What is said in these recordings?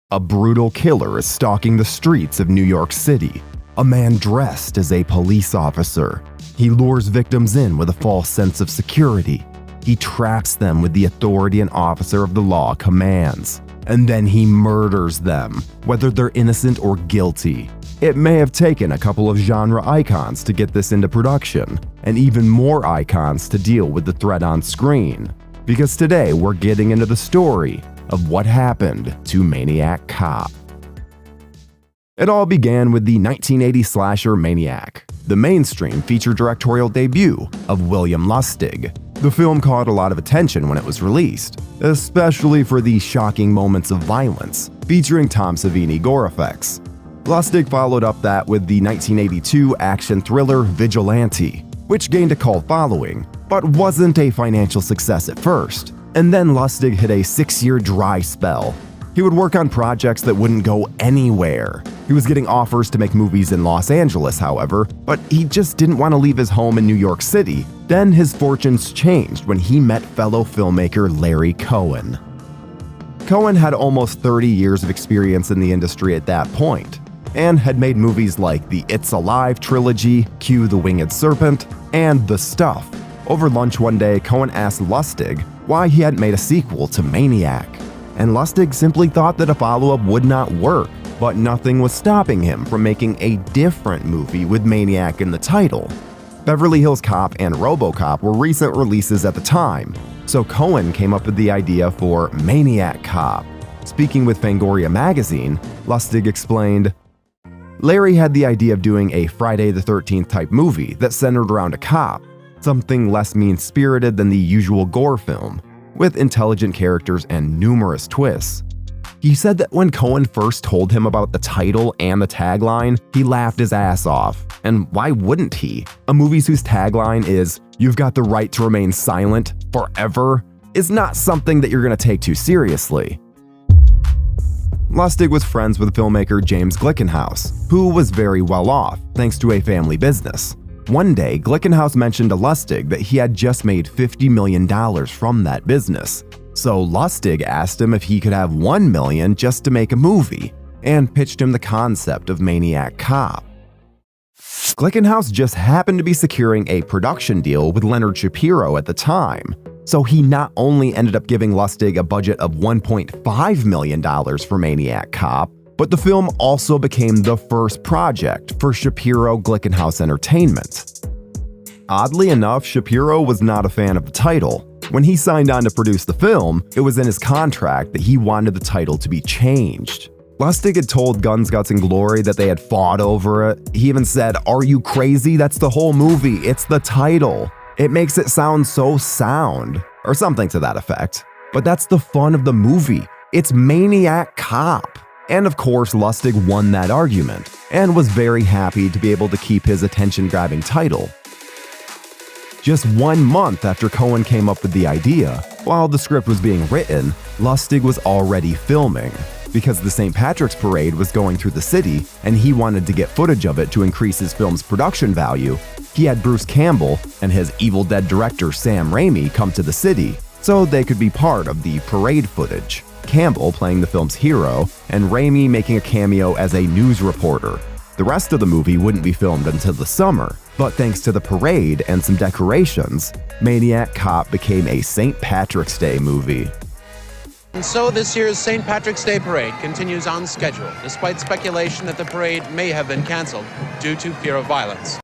A brutal killer is stalking the streets of New York City. A man dressed as a police officer. He lures victims in with a false sense of security. He traps them with the authority an officer of the law commands. And then he murders them, whether they're innocent or guilty. It may have taken a couple of genre icons to get this into production, and even more icons to deal with the threat on screen. Because today we're getting into the story of what happened to Maniac Cop. It all began with the 1980 slasher Maniac, the mainstream feature directorial debut of William Lustig. The film caught a lot of attention when it was released, especially for the shocking moments of violence featuring Tom Savini gore effects. Lustig followed up that with the 1982 action thriller Vigilante, which gained a cult following, but wasn't a financial success at first. And then Lustig hit a 6-year dry spell. He would work on projects that wouldn't go anywhere. He was getting offers to make movies in Los Angeles, however, but he just didn't want to leave his home in New York City. Then his fortunes changed when he met fellow filmmaker Larry Cohen. Cohen had almost 30 years of experience in the industry at that point, and had made movies like the It's Alive trilogy, Q the Winged Serpent, and The Stuff. Over lunch one day, Cohen asked Lustig why he hadn't made a sequel to Maniac, and Lustig simply thought that a follow-up would not work, but nothing was stopping him from making a different movie with Maniac in the title. Beverly Hills Cop and RoboCop were recent releases at the time, so Cohen came up with the idea for Maniac Cop. Speaking with Fangoria magazine, Lustig explained, "Larry had the idea of doing a Friday the 13th type movie that centered around a cop, something less mean-spirited than the usual gore film, with intelligent characters and numerous twists." He said that when Cohen first told him about the title and the tagline, he laughed his ass off. And why wouldn't he? A movie whose tagline is, "You've got the right to remain silent forever," is not something that you're going to take too seriously. Lustig was friends with filmmaker James Glickenhaus, who was very well off thanks to a family business. One day, Glickenhaus mentioned to Lustig that he had just made $50 million from that business. So Lustig asked him if he could have $1 million just to make a movie, and pitched him the concept of Maniac Cop. Glickenhaus just happened to be securing a production deal with Leonard Shapiro at the time, so he not only ended up giving Lustig a budget of $1.5 million for Maniac Cop, but the film also became the first project for Shapiro Glickenhaus Entertainment. Oddly enough, Shapiro was not a fan of the title. When he signed on to produce the film, it was in his contract that he wanted the title to be changed. Lustig had told Guns, Guts, and Glory that they had fought over it. He even said, "Are you crazy? That's the whole movie. It's the title. It makes it sound so sound," or something to that effect. But that's the fun of the movie. It's Maniac Cop. And of course, Lustig won that argument, and was very happy to be able to keep his attention-grabbing title. Just 1 month after Cohen came up with the idea, while the script was being written, Lustig was already filming. Because the St. Patrick's Parade was going through the city, and he wanted to get footage of it to increase his film's production value, he had Bruce Campbell and his Evil Dead director Sam Raimi come to the city, so they could be part of the parade footage. Campbell playing the film's hero, and Raimi making a cameo as a news reporter. The rest of the movie wouldn't be filmed until the summer, but thanks to the parade and some decorations, Maniac Cop became a St. Patrick's Day movie. And so this year's St. Patrick's Day Parade continues on schedule, despite speculation that the parade may have been canceled due to fear of violence.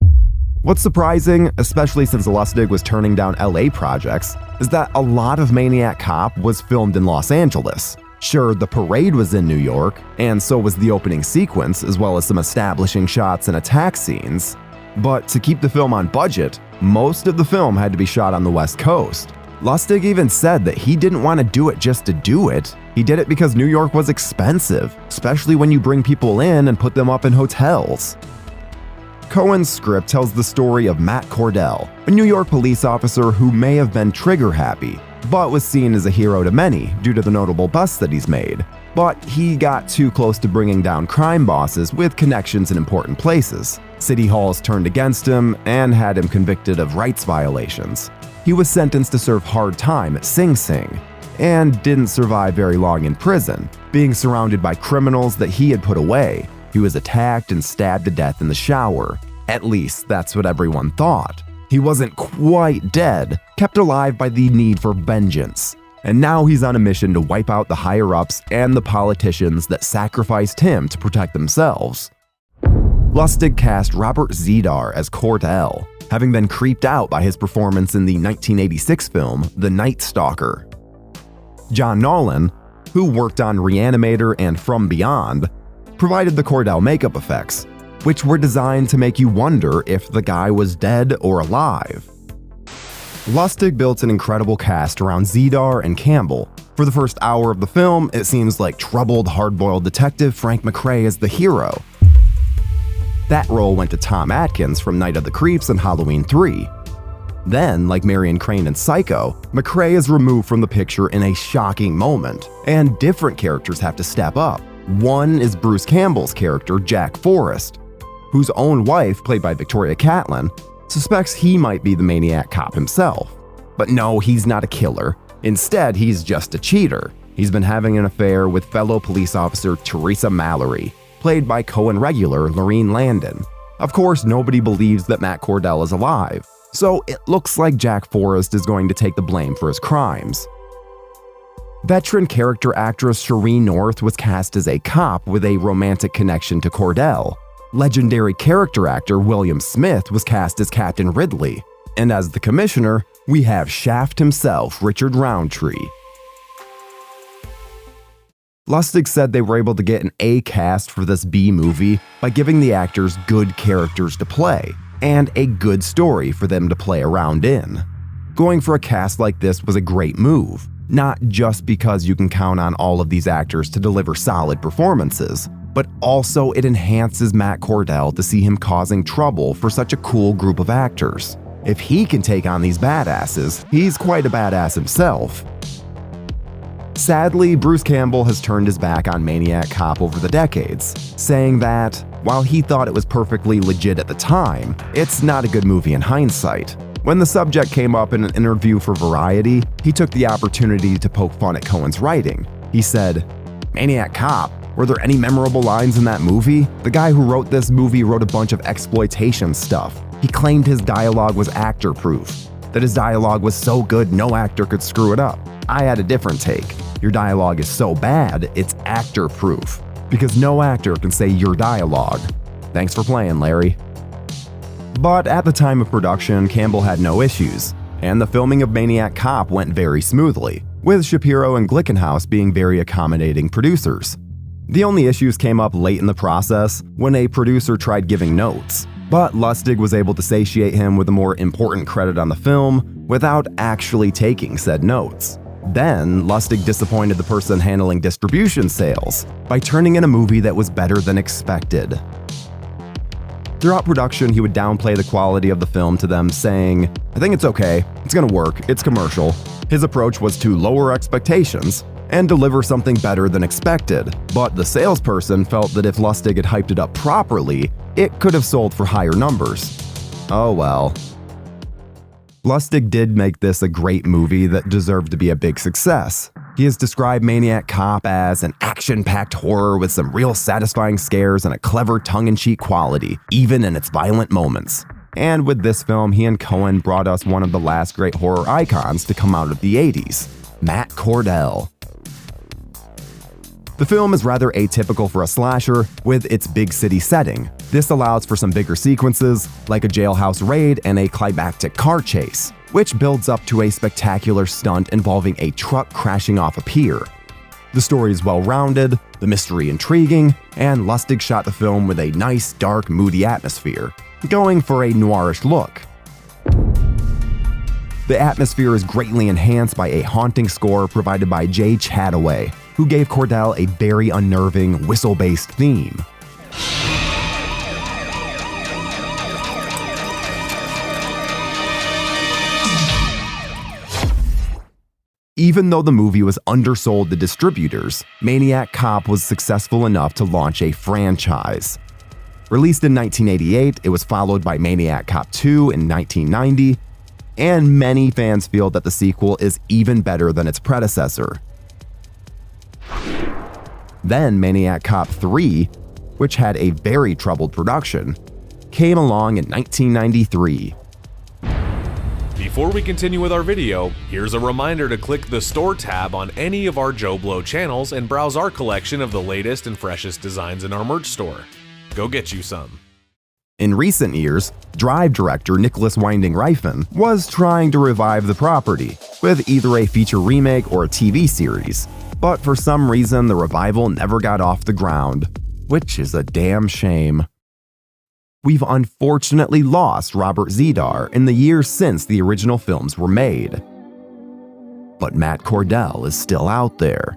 What's surprising, especially since Lustig was turning down LA projects, is that a lot of Maniac Cop was filmed in Los Angeles. Sure, the parade was in New York, and so was the opening sequence, as well as some establishing shots and attack scenes. But to keep the film on budget, most of the film had to be shot on the West Coast. Lustig even said that he didn't want to do it just to do it. He did it because New York was expensive, especially when you bring people in and put them up in hotels. Cohen's script tells the story of Matt Cordell, a New York police officer who may have been trigger-happy, but was seen as a hero to many due to the notable busts that he's made. But he got too close to bringing down crime bosses with connections in important places. City halls turned against him and had him convicted of rights violations. He was sentenced to serve hard time at Sing Sing. and didn't survive very long in prison, being surrounded by criminals that he had put away. He was attacked and stabbed to death in the shower. At least, that's what everyone thought. He wasn't quite dead, kept alive by the need for vengeance. And now he's on a mission to wipe out the higher-ups and the politicians that sacrificed him to protect themselves. Lustig cast Robert Z'Dar as Cordell, having been creeped out by his performance in the 1986 film The Night Stalker. John Nolan, who worked on Reanimator and From Beyond, provided the Cordell makeup effects, which were designed to make you wonder if the guy was dead or alive. Lustig built an incredible cast around Z'Dar and Campbell. For the first hour of the film, it seems like troubled, hard-boiled detective Frank McRae is the hero. That role went to Tom Atkins from Night of the Creeps and Halloween 3. Then, like Marion Crane in Psycho, McRae is removed from the picture in a shocking moment, and different characters have to step up. One is Bruce Campbell's character, Jack Forrest, whose own wife, played by Victoria Catlin, suspects he might be the maniac cop himself. But no, he's not a killer. Instead, he's just a cheater. He's been having an affair with fellow police officer Teresa Mallory, played by Coen regular Lorene Landon. Of course, nobody believes that Matt Cordell is alive, so it looks like Jack Forrest is going to take the blame for his crimes. Veteran character actress Shereen North was cast as a cop with a romantic connection to Cordell. Legendary character actor William Smith was cast as Captain Ridley, and as the commissioner, we have Shaft himself, Richard Roundtree. Lustig said they were able to get an A cast for this B movie by giving the actors good characters to play, and a good story for them to play around in. Going for a cast like this was a great move, not just because you can count on all of these actors to deliver solid performances, but also it enhances Matt Cordell to see him causing trouble for such a cool group of actors. If he can take on these badasses, he's quite a badass himself. Sadly, Bruce Campbell has turned his back on Maniac Cop over the decades, saying that, while he thought it was perfectly legit at the time, it's not a good movie in hindsight. When the subject came up in an interview for Variety, he took the opportunity to poke fun at Coen's writing. He said, "Maniac Cop? Were there any memorable lines in that movie? The guy who wrote this movie wrote a bunch of exploitation stuff. He claimed his dialogue was actor-proof, that his dialogue was so good no actor could screw it up. I had a different take. Your dialogue is so bad, it's actor-proof, because no actor can say your dialogue. Thanks for playing, Larry." But at the time of production, Campbell had no issues, and the filming of Maniac Cop went very smoothly, with Shapiro and Glickenhaus being very accommodating producers. The only issues came up late in the process when a producer tried giving notes, but Lustig was able to satiate him with a more important credit on the film without actually taking said notes. Then, Lustig disappointed the person handling distribution sales by turning in a movie that was better than expected. Throughout production, he would downplay the quality of the film to them, saying, "I think it's okay, it's gonna work, it's commercial." His approach was to lower expectations and deliver something better than expected, but the salesperson felt that if Lustig had hyped it up properly, it could have sold for higher numbers. Oh well. Lustig did make this a great movie that deserved to be a big success. He has described Maniac Cop as an action-packed horror with some real satisfying scares and a clever tongue-in-cheek quality, even in its violent moments. And with this film, he and Coen brought us one of the last great horror icons to come out of the 80s, Matt Cordell. The film is rather atypical for a slasher with its big city setting. This allows for some bigger sequences, like a jailhouse raid and a climactic car chase, which builds up to a spectacular stunt involving a truck crashing off a pier. The story is well-rounded, the mystery intriguing, and Lustig shot the film with a nice, dark, moody atmosphere, going for a noirish look. The atmosphere is greatly enhanced by a haunting score provided by Jay Chataway, who gave Cordell a very unnerving, whistle-based theme. Even though the movie was undersold to distributors, Maniac Cop was successful enough to launch a franchise. Released in 1988, it was followed by Maniac Cop 2 in 1990, and many fans feel that the sequel is even better than its predecessor. Then Maniac Cop 3, which had a very troubled production, came along in 1993. Before we continue with our video, here's a reminder to click the Store tab on any of our Joe Blow channels and browse our collection of the latest and freshest designs in our merch store. Go get you some. In recent years, Drive director Nicholas Winding Refn was trying to revive the property with either a feature remake or a TV series, but for some reason the revival never got off the ground, which is a damn shame. We've unfortunately lost Robert Z'Dar in the years since the original films were made. But Matt Cordell is still out there,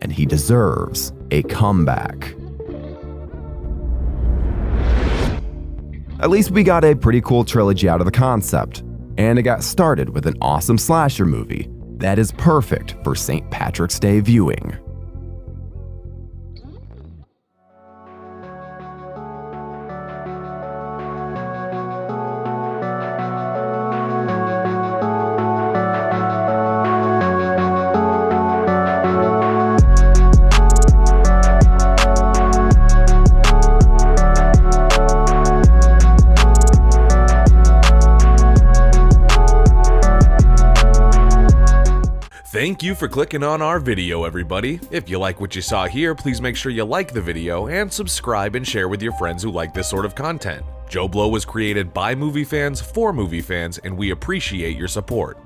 and he deserves a comeback. At least we got a pretty cool trilogy out of the concept, and it got started with an awesome slasher movie that is perfect for St. Patrick's Day viewing. Thank you for clicking on our video, everybody. If you like what you saw here, please make sure you like the video and subscribe and share with your friends who like this sort of content. Joe Blow was created by movie fans for movie fans, and we appreciate your support.